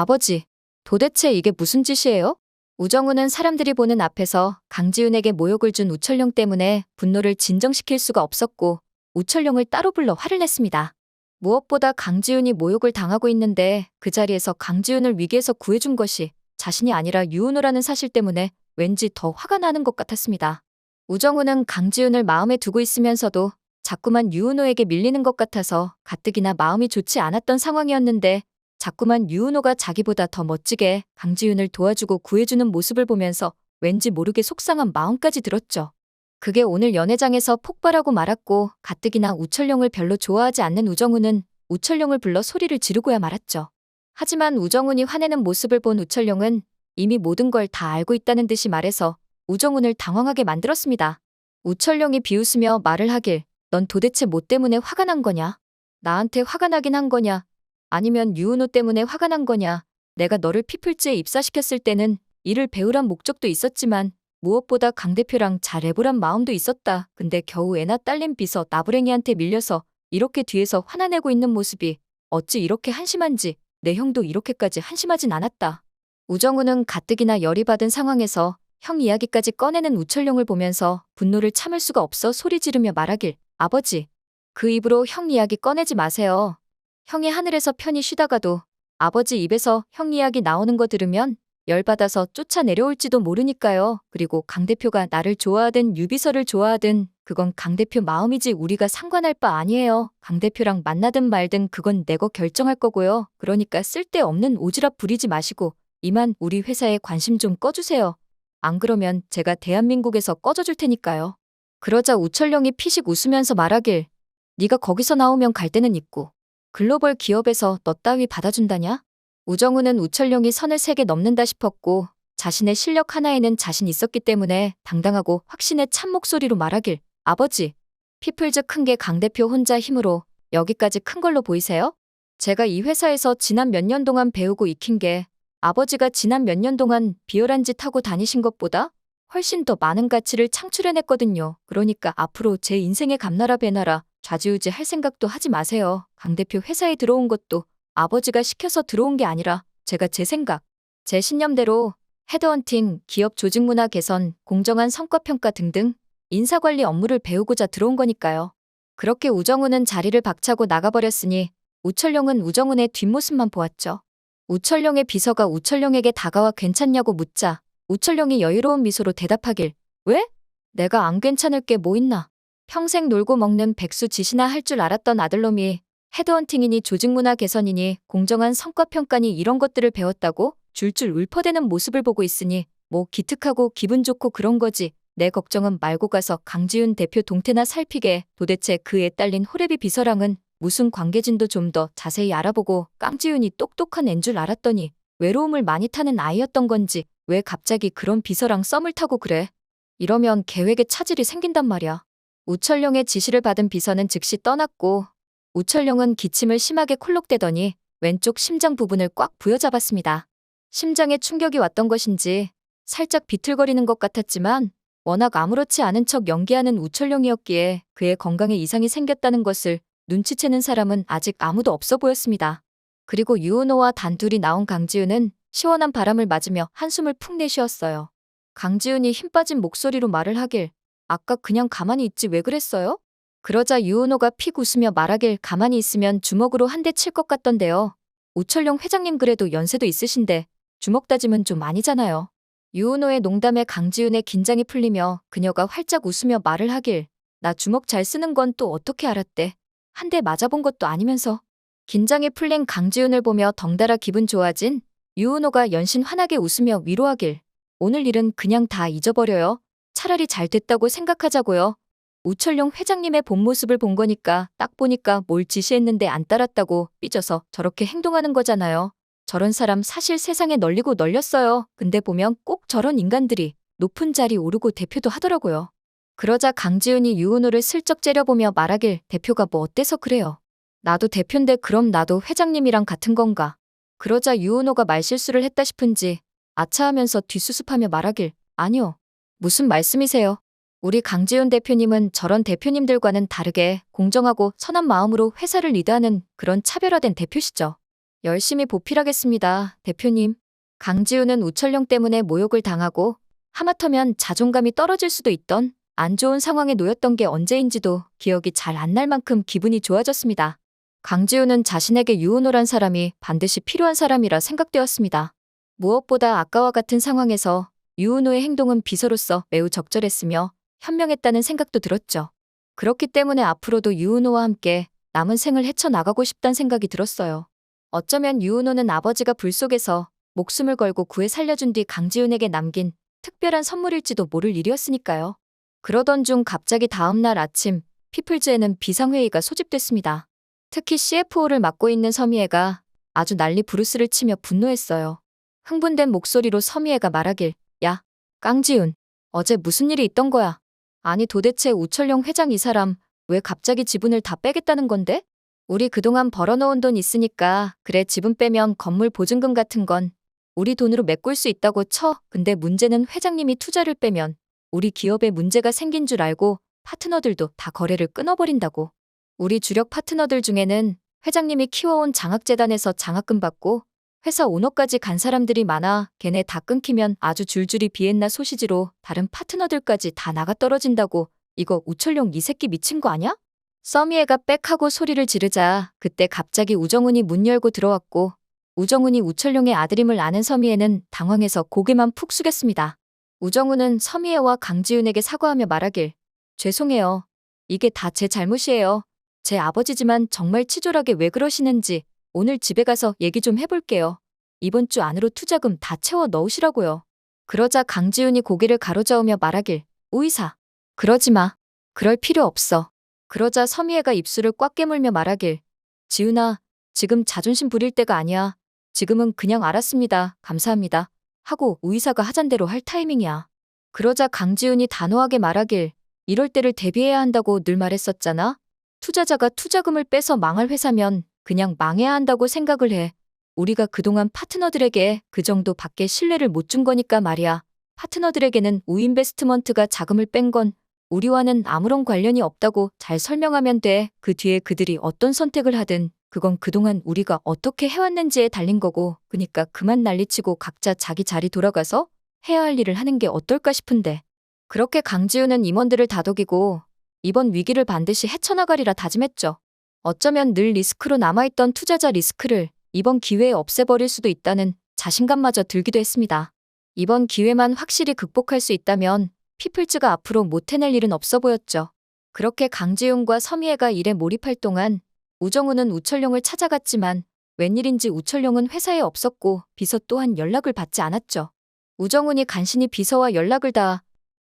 아버지, 도대체 이게 무슨 짓이에요? 우정우는 사람들이 보는 앞에서 강지훈에게 모욕을 준 우철룡 때문에 분노를 진정시킬 수가 없었고 우철룡을 따로 불러 화를 냈습니다. 무엇보다 강지훈이 모욕을 당하고 있는데 그 자리에서 강지훈을 위기에서 구해준 것이 자신이 아니라 유은호라는 사실 때문에 왠지 더 화가 나는 것 같았습니다. 우정우는 강지훈을 마음에 두고 있으면서도 자꾸만 유은호에게 밀리는 것 같아서 가뜩이나 마음이 좋지 않았던 상황이었는데 자꾸만 유은호가 자기보다 더 멋지게 강지훈을 도와주고 구해주는 모습을 보면서 왠지 모르게 속상한 마음까지 들었죠. 그게 오늘 연회장에서 폭발하고 말았고 가뜩이나 우철룡을 별로 좋아하지 않는 우정훈은 우철룡을 불러 소리를 지르고야 말았죠. 하지만 우정훈이 화내는 모습을 본 우철룡은 이미 모든 걸 다 알고 있다는 듯이 말해서 우정훈을 당황하게 만들었습니다. 우철룡이 비웃으며 말을 하길, 넌 도대체 뭐 때문에 화가 난 거냐? 나한테 화가 나긴 한 거냐? 아니면 유은호 때문에 화가 난 거냐? 내가 너를 피플즈에 입사시켰을 때는 일을 배우란 목적도 있었지만 무엇보다 강 대표랑 잘해보란 마음도 있었다. 근데 겨우 애나 딸린 비서 나부랭이한테 밀려서 이렇게 뒤에서 화나 내고 있는 모습이 어찌 이렇게 한심한지 내 형도 이렇게까지 한심하진 않았다. 우정우는 가뜩이나 열이 받은 상황에서 형 이야기까지 꺼내는 우철룡을 보면서 분노를 참을 수가 없어 소리 지르며 말하길, 아버지, 그 입으로 형 이야기 꺼내지 마세요. 형이 하늘에서 편히 쉬다가도 아버지 입에서 형 이야기 나오는 거 들으면 열받아서 쫓아 내려올지도 모르니까요. 그리고 강 대표가 나를 좋아하든 유비서를 좋아하든 그건 강 대표 마음이지 우리가 상관할 바 아니에요. 강 대표랑 만나든 말든 그건 내가 결정할 거고요. 그러니까 쓸데없는 오지랖 부리지 마시고 이만 우리 회사에 관심 좀 꺼주세요. 안 그러면 제가 대한민국에서 꺼져줄 테니까요. 그러자 우철룡이 피식 웃으면서 말하길, 네가 거기서 나오면 갈 데는 있고 글로벌 기업에서 너 따위 받아준다냐? 우정우는 우철룡이 선을 세게 넘는다 싶었고 자신의 실력 하나에는 자신 있었기 때문에 당당하고 확신에 찬 목소리로 말하길, 아버지, 피플즈 큰 게 강 대표 혼자 힘으로 여기까지 큰 걸로 보이세요? 제가 이 회사에서 지난 몇 년 동안 배우고 익힌 게 아버지가 지난 몇 년 동안 비열한 짓 하고 다니신 것보다 훨씬 더 많은 가치를 창출해냈거든요. 그러니까 앞으로 제 인생의 감나라 배나라 좌지우지 할 생각도 하지 마세요. 강 대표 회사에 들어온 것도 아버지가 시켜서 들어온 게 아니라 제가 제 생각, 제 신념대로 헤드헌팅, 기업 조직 문화 개선, 공정한 성과평가 등등 인사관리 업무를 배우고자 들어온 거니까요. 그렇게 우정우는 자리를 박차고 나가버렸으니 우철룡은 우정훈의 뒷모습만 보았죠. 우철룡의 비서가 우철룡에게 다가와 괜찮냐고 묻자 우철룡이 여유로운 미소로 대답하길, 왜? 내가 안 괜찮을 게 뭐 있나? 평생 놀고 먹는 백수 짓이나 할 줄 알았던 아들놈이 헤드헌팅이니 조직문화 개선이니 공정한 성과평가니 이런 것들을 배웠다고 줄줄 울퍼대는 모습을 보고 있으니 뭐 기특하고 기분 좋고 그런 거지. 내 걱정은 말고 가서 강지훈 대표 동태나 살피게. 도대체 그 애 딸린 호래비 비서랑은 무슨 관계진도 좀 더 자세히 알아보고 깡지훈이 똑똑한 앤 줄 알았더니 외로움을 많이 타는 아이였던 건지 왜 갑자기 그런 비서랑 썸을 타고 그래. 이러면 계획에 차질이 생긴단 말이야. 우철룡의 지시를 받은 비서는 즉시 떠났고 우철룡은 기침을 심하게 콜록대더니 왼쪽 심장 부분을 꽉 부여잡았습니다. 심장에 충격이 왔던 것인지 살짝 비틀거리는 것 같았지만 워낙 아무렇지 않은 척 연기하는 우철룡이었기에 그의 건강에 이상이 생겼다는 것을 눈치채는 사람은 아직 아무도 없어 보였습니다. 그리고 유은호와 단둘이 나온 강지훈은 시원한 바람을 맞으며 한숨을 푹 내쉬었어요. 강지훈이 힘 빠진 목소리로 말을 하길, 아까 그냥 가만히 있지 왜 그랬어요? 그러자 유은호가 픽 웃으며 말하길, 가만히 있으면 주먹으로 한 대 칠 것 같던데요. 우철룡 회장님 그래도 연세도 있으신데 주먹 다짐은 좀 아니잖아요. 유은호의 농담에 강지훈의 긴장이 풀리며 그녀가 활짝 웃으며 말을 하길, 나 주먹 잘 쓰는 건 또 어떻게 알았대? 한 대 맞아본 것도 아니면서. 긴장이 풀린 강지훈을 보며 덩달아 기분 좋아진 유은호가 연신 환하게 웃으며 위로하길, 오늘 일은 그냥 다 잊어버려요. 차라리 잘 됐다고 생각하자고요. 우철룡 회장님의 본 모습을 본 거니까 딱 보니까 뭘 지시했는데 안 따랐다고 삐져서 저렇게 행동하는 거잖아요. 저런 사람 사실 세상에 널리고 널렸어요. 근데 보면 꼭 저런 인간들이 높은 자리 오르고 대표도 하더라고요. 그러자 강지훈이 유은호를 슬쩍 째려보며 말하길, 대표가 뭐 어때서 그래요? 나도 대표인데 그럼 나도 회장님이랑 같은 건가? 그러자 유은호가 말실수를 했다 싶은지 아차하면서 뒷수습하며 말하길, 아니요. 무슨 말씀이세요? 우리 강지훈 대표님은 저런 대표님들과는 다르게 공정하고 선한 마음으로 회사를 리드하는 그런 차별화된 대표시죠. 열심히 보필하겠습니다, 대표님. 강지우는 우철룡 때문에 모욕을 당하고 하마터면 자존감이 떨어질 수도 있던 안 좋은 상황에 놓였던 게 언제인지도 기억이 잘 안 날 만큼 기분이 좋아졌습니다. 강지우는 자신에게 유은호란 사람이 반드시 필요한 사람이라 생각되었습니다. 무엇보다 아까와 같은 상황에서 유은호의 행동은 비서로서 매우 적절했으며 현명했다는 생각도 들었죠. 그렇기 때문에 앞으로도 유은호와 함께 남은 생을 헤쳐나가고 싶다는 생각이 들었어요. 어쩌면 유은호는 아버지가 불 속에서 목숨을 걸고 구해 살려준 뒤 강지훈에게 남긴 특별한 선물일지도 모를 일이었으니까요. 그러던 중 갑자기 다음 날 아침 피플즈에는 비상회의가 소집됐습니다. 특히 CFO를 맡고 있는 서미애가 아주 난리 부르스를 치며 분노했어요. 흥분된 목소리로 서미애가 말하길, 야, 깡지훈, 어제 무슨 일이 있던 거야? 아니 도대체 우철룡 회장 이 사람 왜 갑자기 지분을 다 빼겠다는 건데? 우리 그동안 벌어놓은 돈 있으니까 그래 지분 빼면 건물 보증금 같은 건 우리 돈으로 메꿀 수 있다고 쳐. 근데 문제는 회장님이 투자를 빼면 우리 기업에 문제가 생긴 줄 알고 파트너들도 다 거래를 끊어버린다고. 우리 주력 파트너들 중에는 회장님이 키워온 장학재단에서 장학금 받고 회사 오너까지 간 사람들이 많아. 걔네 다 끊기면 아주 줄줄이 비엔나 소시지로 다른 파트너들까지 다 나가 떨어진다고. 이거 우철룡 이 새끼 미친 거 아냐? 써미애가 빽하고 소리를 지르자 그때 갑자기 우정훈이 문 열고 들어왔고 우정훈이 우철룡의 아들임을 아는 서미애는 당황해서 고개만 푹 숙였습니다. 우정훈은 서미애와 강지훈에게 사과하며 말하길, 죄송해요. 이게 다 제 잘못이에요. 제 아버지지만 정말 치졸하게 왜 그러시는지 오늘 집에 가서 얘기 좀 해볼게요. 이번 주 안으로 투자금 다 채워 넣으시라고요. 그러자 강지훈이 고개를 가로저으며 말하길, 오이사. 그러지 마. 그럴 필요 없어. 그러자 서미애가 입술을 꽉 깨물며 말하길, 지훈아, 지금 자존심 부릴 때가 아니야. 지금은 그냥 알았습니다. 감사합니다. 하고 우이사가 하잔대로 할 타이밍이야. 그러자 강지훈이 단호하게 말하길, 이럴 때를 대비해야 한다고 늘 말했었잖아. 투자자가 투자금을 빼서 망할 회사면 그냥 망해야 한다고 생각을 해. 우리가 그동안 파트너들에게 그 정도밖에 신뢰를 못 준 거니까 말이야. 파트너들에게는 우인베스트먼트가 자금을 뺀 건 우리와는 아무런 관련이 없다고 잘 설명하면 돼. 그 뒤에 그들이 어떤 선택을 하든 그건 그동안 우리가 어떻게 해왔는지에 달린 거고, 그니까 그만 난리치고 각자 자기 자리 돌아가서 해야 할 일을 하는 게 어떨까 싶은데. 그렇게 강지훈은 임원들을 다독이고 이번 위기를 반드시 헤쳐나가리라 다짐했죠. 어쩌면 늘 리스크로 남아있던 투자자 리스크를 이번 기회에 없애버릴 수도 있다는 자신감마저 들기도 했습니다. 이번 기회만 확실히 극복할 수 있다면 피플즈가 앞으로 못 해낼 일은 없어 보였죠. 그렇게 강지훈과 서미애가 일에 몰입할 동안 우정훈은 우철룡을 찾아갔지만 웬일인지 우철룡은 회사에 없었고 비서 또한 연락을 받지 않았죠. 우정훈이 간신히 비서와 연락을 닿아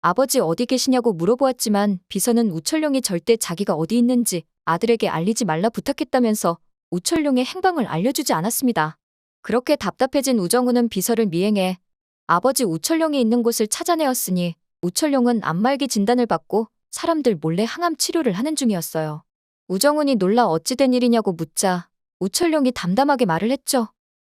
아버지 어디 계시냐고 물어보았지만 비서는 우철룡이 절대 자기가 어디 있는지 아들에게 알리지 말라 부탁했다면서 우철룡의 행방을 알려주지 않았습니다. 그렇게 답답해진 우정훈은 비서를 미행해 아버지 우철룡이 있는 곳을 찾아내었으니 우철룡은 안말기 진단을 받고 사람들 몰래 항암 치료를 하는 중이었어요. 우정훈이 놀라 어찌 된 일이냐고 묻자 우철룡이 담담하게 말을 했죠.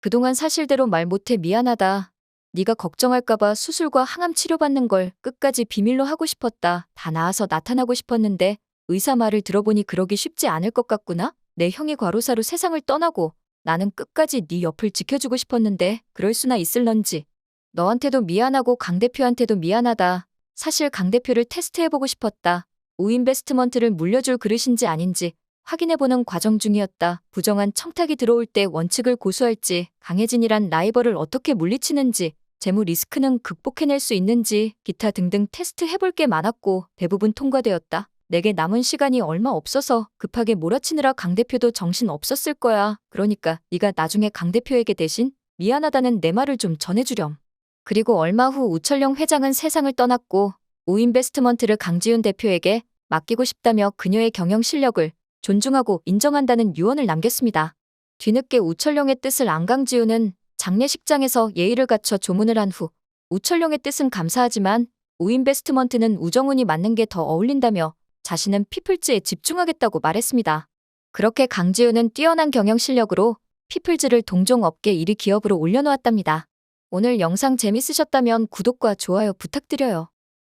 그동안 사실대로 말 못해 미안하다. 네가 걱정할까봐 수술과 항암 치료받는 걸 끝까지 비밀로 하고 싶었다. 다 나아서 나타나고 싶었는데 의사 말을 들어보니 그러기 쉽지 않을 것 같구나. 내 형이 과로사로 세상을 떠나고 나는 끝까지 네 옆을 지켜주고 싶었는데 그럴 수나 있을런지. 너한테도 미안하고 강 대표한테도 미안하다. 사실 강 대표를 테스트해보고 싶었다. 우인베스트먼트를 물려줄 그릇인지 아닌지 확인해보는 과정 중이었다. 부정한 청탁이 들어올 때 원칙을 고수할지, 강혜진이란 라이벌을 어떻게 물리치는지, 재무 리스크는 극복해낼 수 있는지 기타 등등 테스트 해볼 게 많았고 대부분 통과되었다. 내게 남은 시간이 얼마 없어서 급하게 몰아치느라 강 대표도 정신 없었을 거야. 그러니까 네가 나중에 강 대표에게 대신 미안하다는 내 말을 좀 전해주렴. 그리고 얼마 후 우철룡 회장은 세상을 떠났고 우인베스트먼트를 강지훈 대표에게 맡기고 싶다며 그녀의 경영 실력을 존중하고 인정한다는 유언을 남겼습니다. 뒤늦게 우철룡의 뜻을 안 강지훈은 장례식장에서 예의를 갖춰 조문을 한 후 우철룡의 뜻은 감사하지만 우인베스트먼트는 우정훈이 맡는 게 더 어울린다며 자신은 피플즈에 집중하겠다고 말했습니다. 그렇게 강지훈은 뛰어난 경영 실력으로 피플즈를 동종 업계 1위 기업으로 올려놓았답니다. 오늘 영상 재밌으셨다면 구독과 좋아요 부탁드려요.